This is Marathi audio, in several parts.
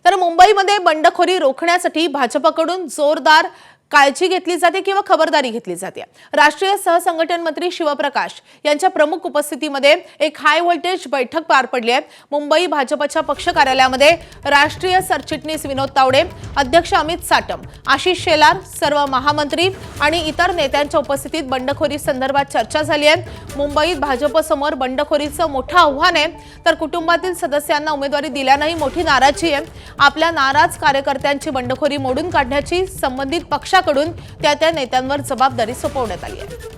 तर मुंबईमध्ये बंडखोरी रोखण्यासाठी भाजपकडून जोरदार काळजी घेतली जाते किंवा खबरदारी घेतली जाते। राष्ट्रीय सहसंघटन मंत्री शिवप्रकाश यांच्या प्रमुख उपस्थितीमध्ये एक हाय व्होल्टेज बैठक पार पडली आहे। मुंबई भाजपच्या पक्ष कार्यालयामध्ये राष्ट्रीय सरचिटणीस विनोद तावडे, अध्यक्ष अमित साटम, आशिष शेलार, सर्व महामंत्री आणि इतर नेत्यांच्या उपस्थितीत बंडखोरी संदर्भात चर्चा झाली आहे। मुंबईत भाजपसमोर बंडखोरीचं मोठं आव्हान आहे, तर कुटुंबातील सदस्यांना उमेदवारी दिल्यानेही मोठी नाराजी आहे। आपल्या नाराज कार्यकर्त्यांची बंडखोरी मोडून काढण्याची संबंधित पक्षाकडून त्या नेत्यांवर जबाबदारी सोपवण्यात आली आहे।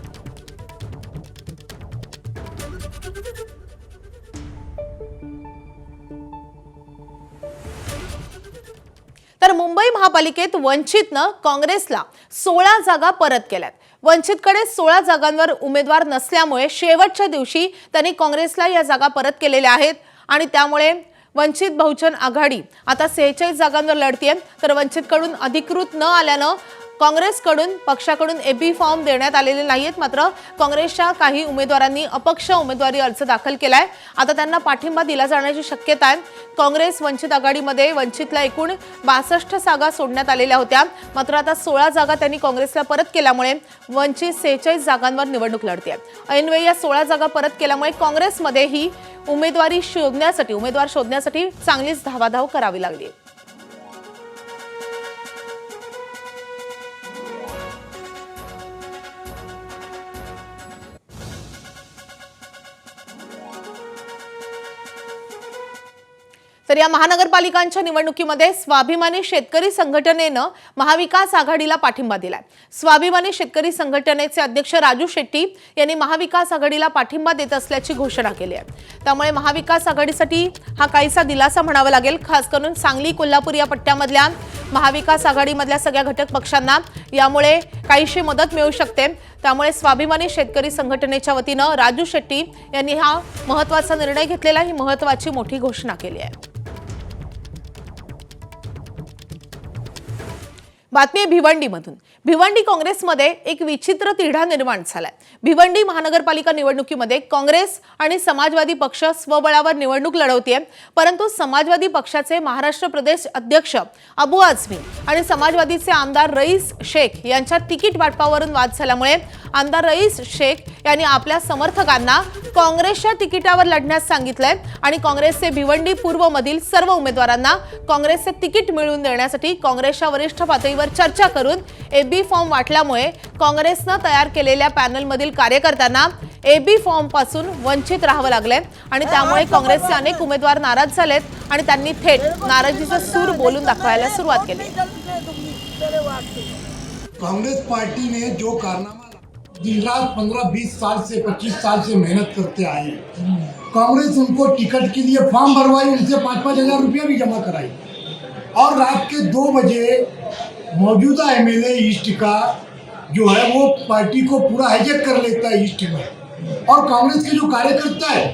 तर मुंबई महापालिकेत वंचितनं काँग्रेसला 16 जागा परत केल्यात। वंचितकडे 16 जागांवर उमेदवार नसल्यामुळे शेवटच्या दिवशी त्यांनी काँग्रेसला या जागा परत केलेल्या आहेत आणि त्यामुळे वंचित बहुजन आघाडी आता 46 जागांवर लढतीये। तर वंचितकडून अधिकृत न आल्यानं काँग्रेसकडून पक्षाकडून एबी फॉर्म देण्यात आलेले नाहीत। मात्र काँग्रेसच्या काही उमेदवारांनी अपक्ष उमेदवारी अर्ज दाखल केलाय। आता त्यांना पाठिंबा दिला जाण्याची शक्यता आहे। काँग्रेस वंचित आघाडीमध्ये वंचितला एकूण 62 जागा सोडण्यात आलेल्या होत्या, मात्र आता 16 जागा त्यांनी काँग्रेसला परत केल्यामुळे वंचित 46 जागांवर निवडणूक लढते। ऐनवेळी या 16 जागा परत केल्यामुळे काँग्रेसमध्ये ही उमेदवार शोधण्यासाठी चांगलीच धावाधाव करावी लागली। तर या महानगरपालिकांच्या निवडणुकीमध्ये स्वाभिमानी शेतकरी संघटनेनं महाविकास आघाडीला पाठिंबा दिलाय। स्वाभिमानी शेतकरी संघटनेचे अध्यक्ष राजू शेट्टी यांनी महाविकास आघाडीला पाठिंबा देत असल्याची घोषणा केली आहे। त्यामुळे महाविकास आघाडीसाठी हा काहीसा दिलासा म्हणावा लागेल। खास करून सांगली, कोल्हापूर या पट्ट्यामधल्या महाविकास आघाडीमधल्या सगळ्या घटक पक्षांना यामुळे काहीशी मदत मिळू शकते। त्यामुळे स्वाभिमानी शेतकरी संघटनेच्या वतीनं राजू शेट्टी यांनी हा महत्त्वाचा निर्णय घेतलेला, ही महत्त्वाची मोठी घोषणा केली आहे। बातमी भिवंडीमधून। भिवंडी काँग्रेसमध्ये एक विचित्र तिढा निर्माण झालाय। भिवंडी महानगरपालिका निवडणुकीमध्ये काँग्रेस आणि समाजवादी पक्ष स्वबळावर निवडणूक लढवतेय, परंतु समाजवादी पक्षाचे महाराष्ट्र प्रदेश अध्यक्ष अबू आझमी आणि समाजवादीचे आमदार रईस शेख यांच्या तिकीट वाटपावरून वाद झाल्यामुळे आमदार रईस शेख यांनी आपल्या समर्थकांना काँग्रेसच्या तिकिटावर लढण्यास सांगितलंय आणि काँग्रेसचे भिवंडी पूर्व मधील सर्व उमेदवारांना काँग्रेसचे तिकीट मिळवून देण्यासाठी काँग्रेसच्या वरिष्ठ पातळीवर चर्चा करून एबी फॉर्म वाटल्यामुळे काँग्रेसने तयार केलेल्या पॅनलमधील कार्यकर्त्यांना एबी फॉर्म पासून वंचित राहावं लागलंय आणि त्यामुळे काँग्रेसचे अनेक उमेदवार नाराज झालेत आणि त्यांनी थेट नाराजीचा सूर बोलून दाखवायला सुरुवात केली। कांग्रेस पार्टी ने जो कारनामा दिन रात 15-20 साल से 25 साल से मेहनत करते आए, कांग्रेस उनको टिकट के लिए फॉर्म भरवाई, उनसे 5-5 हजार रुपया भी जमा कराई और रात के 2 बजे मौजूदा एमएलए ईस्ट का जो है वो पार्टी को पूरा हाईजैक कर लेता है ईस्ट में, और कांग्रेस के जो कार्यकर्ता है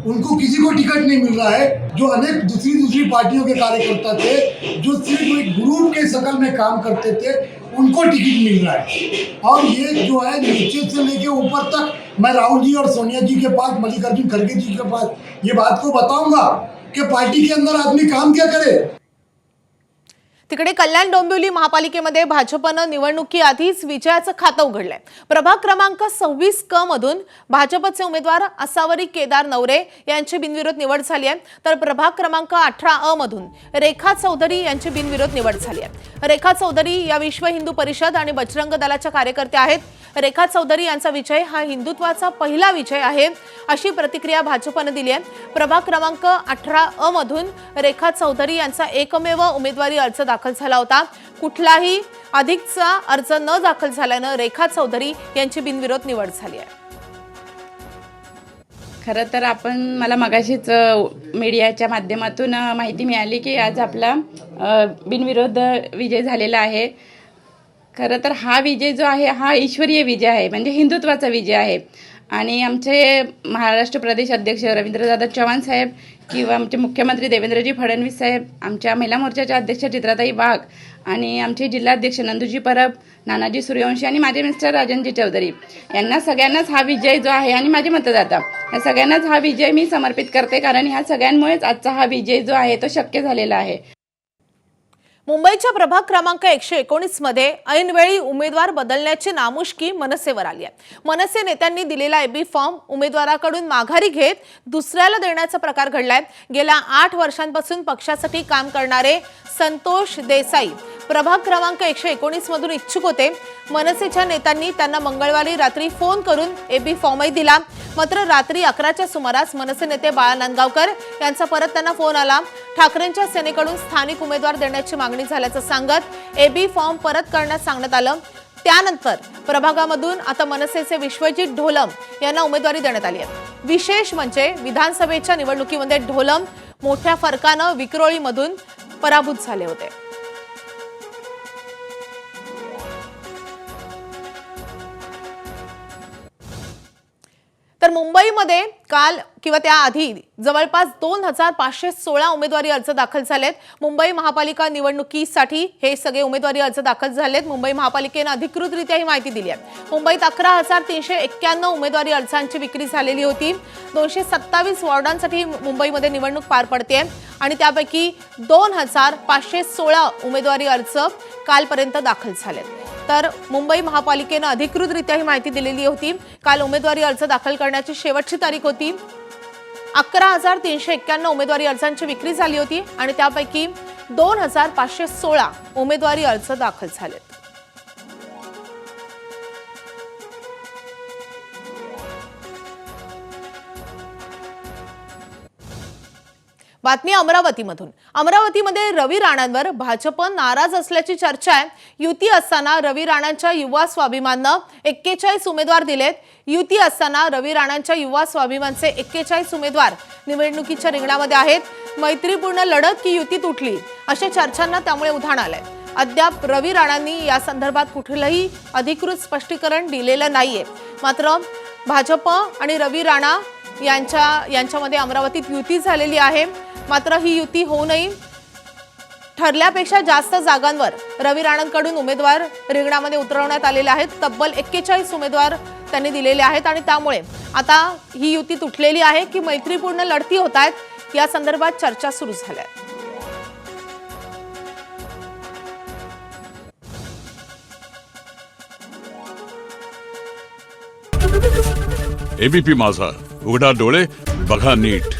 उनको किसी को टिकट नहीं मिल रहा है। जो अनेक दूसरी पार्टियों के कार्यकर्ता थे जो सिर्फ एक ग्रुप के शकल में काम करते थे, उनको टिकट मिल रहा है। और ये जो है नीचे से लेके ऊपर तक मैं राहुल जी और सोनिया जी के पास, मल्लिकार्जुन खड़गे जी के पास ये बात को बताऊंगा कि पार्टी के अंदर आदमी काम क्या करे। तिकडे कल्याण डोंबिवली महापालिकेमध्ये भाजपनं निवडणुकी आधीच विजयाचं खातं उघडलंय। प्रभाग क्रमांक 26 क मधून भाजपचे उमेदवार असावरी केदार नवरे यांची बिनविरोध निवड झाली आहे, तर प्रभाग क्रमांक 18 अ मधून रेखा चौधरी यांची बिनविरोध निवड झाली आहे। रेखा चौधरी या विश्व हिंदू परिषद आणि बजरंग दलाच्या कार्यकर्त्या आहेत। रेखा चौधरी यांचा विजय हा हिंदुत्वाचा पहिला विजय आहे अशी प्रतिक्रिया भाजपने दिली आहे। प्रभाग क्रमांक 18 अ मधून रेखा चौधरी यांचा एकमेव उमेदवारी अर्ज दाखल झाला होता। कुठलाही अधिकचा अर्ज न दाखल झाल्याने रेखा चौधरी यांची बिनविरोध निवड झाली आहे। खरं तर मला मगाशीच मीडियाच्या माध्यमातून माहिती मिळाली की आज आपला बिनविरोध विजय झालेला आहे। खरं तर हा विजय जो आहे हा ईश्वरीय विजय आहे, म्हणजे हिंदुत्वाचा विजय आहे। आणि आमचे महाराष्ट्र प्रदेश अध्यक्ष रवींद्रदादा चव्हाण साहेब किंवा आमचे मुख्यमंत्री देवेंद्रजी फडणवीस साहेब, आमच्या महिला मोर्चाच्या अध्यक्ष चित्राताई वाघ आणि आमचे जिल्हाध्यक्ष नंदूजी परब, नानाजी सूर्यवंशी आणि माझे मिस्टर राजनजी चौधरी यांना सगळ्यांनाच हा विजय जो आहे आणि माझे मतदाता या सगळ्यांनाच हा विजय मी समर्पित करते, कारण ह्या सगळ्यांमुळेच आजचा हा विजय जो आहे तो शक्य झालेला आहे। मुंबईच्या प्रभाग क्रमांक 119 मध्ये ऐनवेळी उमेदवार बदलण्याची नामुष्की मनसेवर आली आहे। मनसे नेत्यांनी दिलेला एबी फॉर्म उमेदवाराकडून माघारी घेत दुसऱ्याला देण्याचा प्रकार घडलाय। गेल्या 8 वर्षांपासून पक्षासाठी काम करणारे संतोष देसाई प्रभाग क्रमांक 119 मधून इच्छुक होते। मनसेच्या नेत्यांनी त्यांना मंगळवारी रात्री फोन करून एबी फॉर्मही दिला। मात्र रात्री 11च्या सुमारास मनसे नेते बाळा नांदगावकर यांचा परत त्यांना फोन आला। ठाकरेंच्या सेनेकडून स्थानिक उमेदवार देण्याची मागणी झाल्याचं सांगत एबी फॉर्म परत करण्यास सांगण्यात आलं। त्यानंतर प्रभागामधून आता मनसेचे विश्वजित ढोलम यांना उमेदवारी देण्यात आली आहे। विशेष म्हणजे विधानसभेच्या निवडणुकीमध्ये ढोलम मोठ्या फरकानं विक्रोळीमधून पराभूत झाले होते। तर मुंबईमध्ये काल किंवा त्याआधी जवळपास 2516 उमेदवारी अर्ज दाखल झालेत। मुंबई महापालिका निवडणुकीसाठी हे सगळे उमेदवारी अर्ज दाखल झालेत। मुंबई महापालिकेने अधिकृतरित्या ही माहिती दिली आहे। मुंबईत 11391 उमेदवारी अर्जांची विक्री झालेली होती। 227 वॉर्डांसाठी मुंबईमध्ये निवडणूक पार पडते आणि त्यापैकी 2516 उमेदवारी अर्ज कालपर्यंत दाखल झालेत। तर मुंबई महापालिकेने अधिकृतरित्या ही माहिती दिलेली होती। काल उमेदवारी अर्ज दाखल करण्याची शेवटची तारीख होती। 11391 उमेदवारी अर्जांची विक्री झाली होती आणि त्यापैकी 2516 उमेदवारी अर्ज दाखल झालेत। बातमी अमरावतीमधून। अमरावतीमध्ये रवी राणांवर भाजप नाराज असल्याची चर्चा आहे। युती असताना रवी राणांच्या युवा स्वाभिमाननं 41 उमेदवार दिलेत। युती असताना रवी राणांच्या युवा स्वाभिमानचे 41 उमेदवार निवडणुकीच्या रिंगणामध्ये आहेत। मैत्रीपूर्ण लढत की युती तुटली अशा चर्चांना त्यामुळे उधाण आलंय। अद्याप रवी राणांनी या संदर्भात कुठलंही अधिकृत स्पष्टीकरण दिलेलं नाहीये। मात्र भाजप आणि रवी राणा यांच्यामध्ये अमरावतीत युती झालेली आहे। मात्र ही युती होऊनही ठरल्यापेक्षा जास्त जागांवर रवी राणांकडून उमेदवार रिंगणामध्ये उतरवण्यात आलेले आहेत। तब्बल 41 उमेदवार त्यांनी दिलेले आहेत आणि त्यामुळे आता ही युती तुटलेली आहे की मैत्रीपूर्ण लढती होत आहेत या संदर्भात चर्चा सुरू झाल्या आहेत। एबीपी माझा, उघडा डोळे बघा नीट।